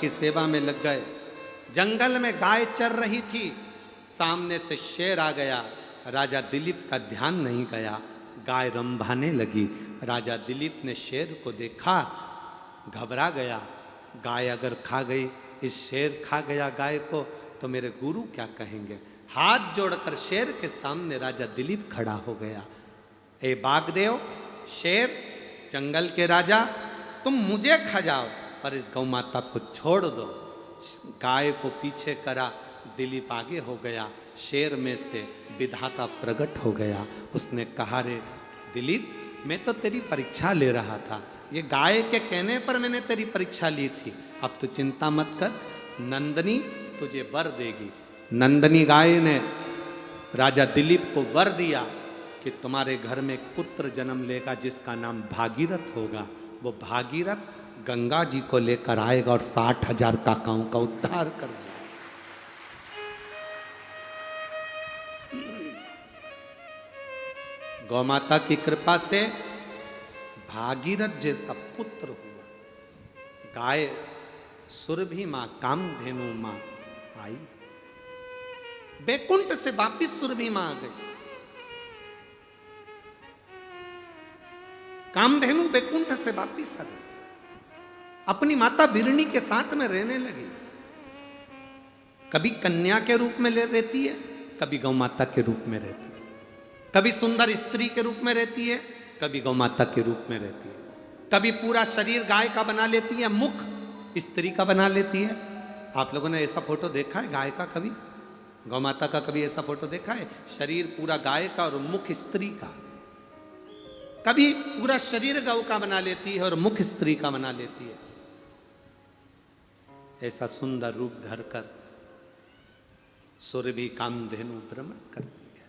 की सेवा में लग गए। जंगल में गाय चर रही थी, सामने से शेर आ गया। राजा दिलीप का ध्यान नहीं गया, गाय रंभाने लगी। राजा दिलीप ने शेर को देखा, घबरा गया। गाय अगर खा गई, इस शेर खा गया गाय को, तो मेरे गुरु क्या कहेंगे। हाथ जोड़कर शेर के सामने राजा दिलीप खड़ा हो गया। ए बागदेव, शेर, जंगल के राजा, तुम मुझे खा जाओ पर इस गौ माता को छोड़ दो। गाय को पीछे करा, दिलीप आगे हो गया। शेर में से विधाता प्रकट हो गया। उसने कहा, रे दिलीप, मैं तो तेरी परीक्षा ले रहा था, ये गाय के कहने पर मैंने तेरी परीक्षा ली थी। अब तू चिंता मत कर, नंदनी तुझे वर देगी। नंदनी गाय ने राजा दिलीप को वर दिया कि तुम्हारे घर में एक पुत्र जन्म लेगा जिसका नाम भागीरथ होगा। वो भागीरथ गंगा जी को लेकर आएगा और 60,000 काकाओं का उद्धार कर जाएगा। गौमाता की कृपा से भागीरथ जैसा पुत्र हुआ। गाय सुरभि मां, कामधेनु मां आई। बैकुंठ से वापिस सुरभि मां आ गई। कामधेनु बैकुंठ से वापिस आ गई, अपनी माता बिरणी के साथ में रहने लगी। कभी कन्या के रूप में रहती है, कभी गौ माता के रूप में रहती है, कभी सुंदर स्त्री के रूप में रहती है, कभी गौ माता के रूप में रहती है, कभी पूरा शरीर गाय का बना लेती है, मुख स्त्री का बना लेती है। आप लोगों ने ऐसा फोटो देखा है गाय का? कभी गौ माता का कभी ऐसा फोटो देखा है? शरीर पूरा गाय का और मुख स्त्री का। कभी पूरा शरीर गौ का बना लेती है और मुख स्त्री का बना लेती है। ऐसा सुंदर रूप धरकर सुरभि कामधेनु भ्रमण करती है।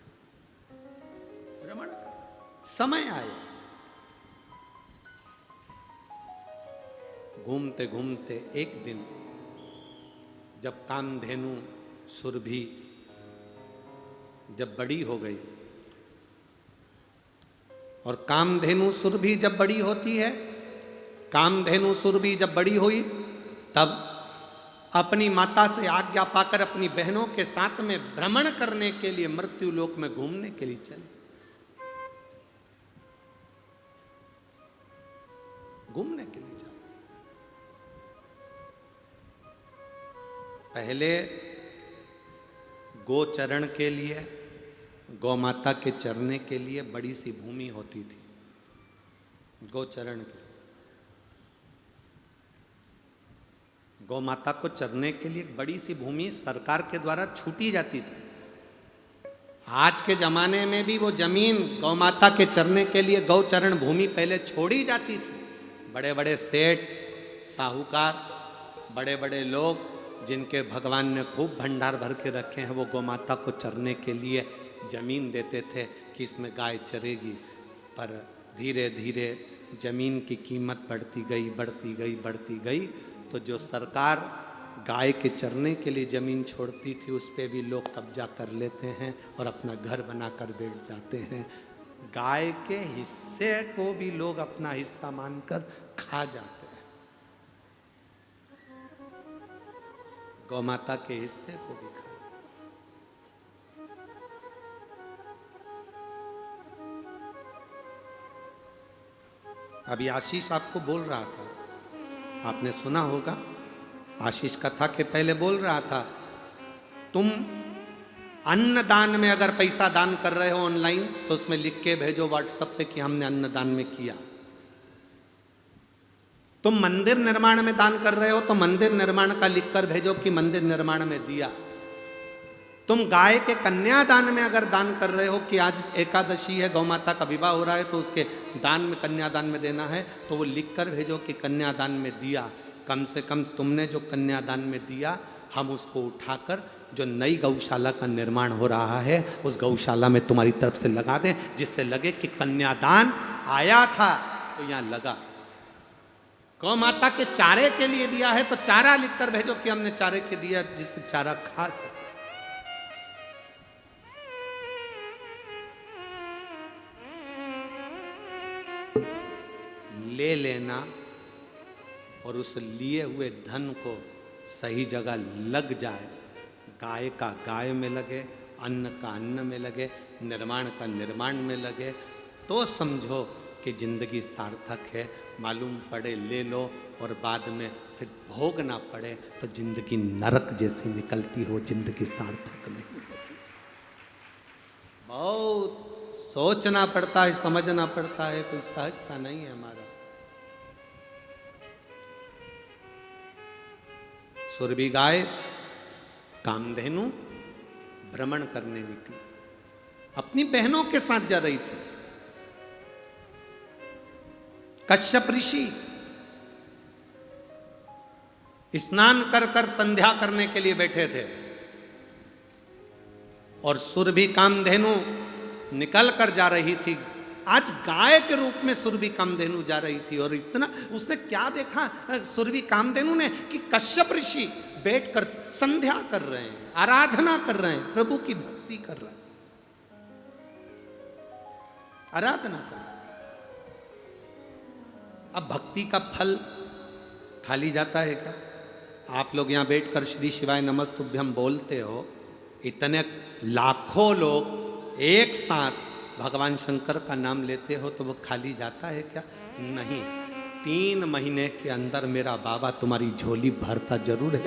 भ्रमण कर समय आया, घूमते घूमते एक दिन जब कामधेनु सुरभि जब बड़ी हो गई, और कामधेनु सुरभि जब बड़ी होती है, कामधेनु सुरभि जब बड़ी हुई, तब अपनी माता से आज्ञा पाकर अपनी बहनों के साथ में भ्रमण करने के लिए मृत्यु लोक में घूमने के लिए चली। घूमने के लिए चली। पहले गोचरण के लिए, गौ माता के चरने के लिए बड़ी सी भूमि होती थी। गोचरण के गौ माता को चरने के लिए बड़ी सी भूमि सरकार के द्वारा छूटी जाती थी। आज के जमाने में भी वो जमीन गौ माता के चरने के लिए गौचरण भूमि पहले छोड़ी जाती थी। बड़े बड़े सेठ, साहूकार, बड़े बड़े लोग जिनके भगवान ने खूब भंडार भर के रखे हैं, वो गौ माता को चरने के लिए जमीन देते थे कि इसमें गाय चरेगी। पर धीरे धीरे जमीन की कीमत बढ़ती गई, बढ़ती गई, बढ़ती गई, तो जो सरकार गाय के चरने के लिए जमीन छोड़ती थी, उस पे भी लोग कब्जा कर लेते हैं और अपना घर बनाकर बैठ जाते हैं। गाय के हिस्से को भी लोग अपना हिस्सा मानकर खा जाते हैं। गौ माता के हिस्से को भी खा। अभी आशीष आपको बोल रहा था, आपने सुना होगा, आशीष कथा के पहले बोल रहा था, तुम अन्नदान में अगर पैसा दान कर रहे हो ऑनलाइन, तो उसमें लिख के भेजो व्हाट्सएप पे कि हमने अन्नदान में किया। तुम मंदिर निर्माण में दान कर रहे हो तो मंदिर निर्माण का लिखकर भेजो कि मंदिर निर्माण में दिया। तुम गाय के कन्यादान में अगर दान कर रहे हो कि आज एकादशी है, गौ माता का विवाह हो रहा है, तो उसके दान में, कन्यादान में देना है, तो वो लिखकर भेजो कि कन्यादान में दिया। कम से कम तुमने जो कन्यादान में दिया, हम उसको उठाकर जो नई गौशाला का निर्माण हो रहा है, उस गौशाला में तुम्हारी तरफ से लगा दें, जिससे लगे कि कन्यादान आया था तो यहाँ लगा। गौ माता के चारे के लिए दिया है तो चारा लिखकर भेजो कि हमने चारे के दिया, जिससे चारा खा सके। ले लेना और उस लिए हुए धन को सही जगह लग जाए, गाय का गाय में लगे, अन्न का अन्न में लगे, निर्माण का निर्माण में लगे, तो समझो कि जिंदगी सार्थक है। मालूम पड़े ले लो और बाद में फिर भोगना पड़े तो जिंदगी नरक जैसी निकलती हो, जिंदगी सार्थक नहीं होती। बहुत सोचना पड़ता है, समझना पड़ता है, कोई सहजता नहीं है हमारा। सुरभि गाय कामधेनु भ्रमण करने निकली, अपनी बहनों के साथ जा रही थी। कश्यप ऋषि स्नान कर कर संध्या करने के लिए बैठे थे और सुरभि कामधेनु निकल कर जा रही थी। आज गाय के रूप में सुरभि कामधेनु जा रही थी और इतना उसने क्या देखा सुरभि कामधेनु ने कि कश्यप ऋषि बैठकर संध्या कर रहे हैं, आराधना कर रहे हैं, प्रभु की भक्ति कर रहे हैं, आराधना कर रहे हैं। अब भक्ति का फल खाली जाता है क्या? आप लोग यहां बैठकर श्री शिवाय नमस्तुभ्यम बोलते हो, इतने लाखों लोग एक साथ भगवान शंकर का नाम लेते हो तो वो खाली जाता है क्या? नहीं। 3 महीने के अंदर मेरा बाबा तुम्हारी झोली भरता जरूर है,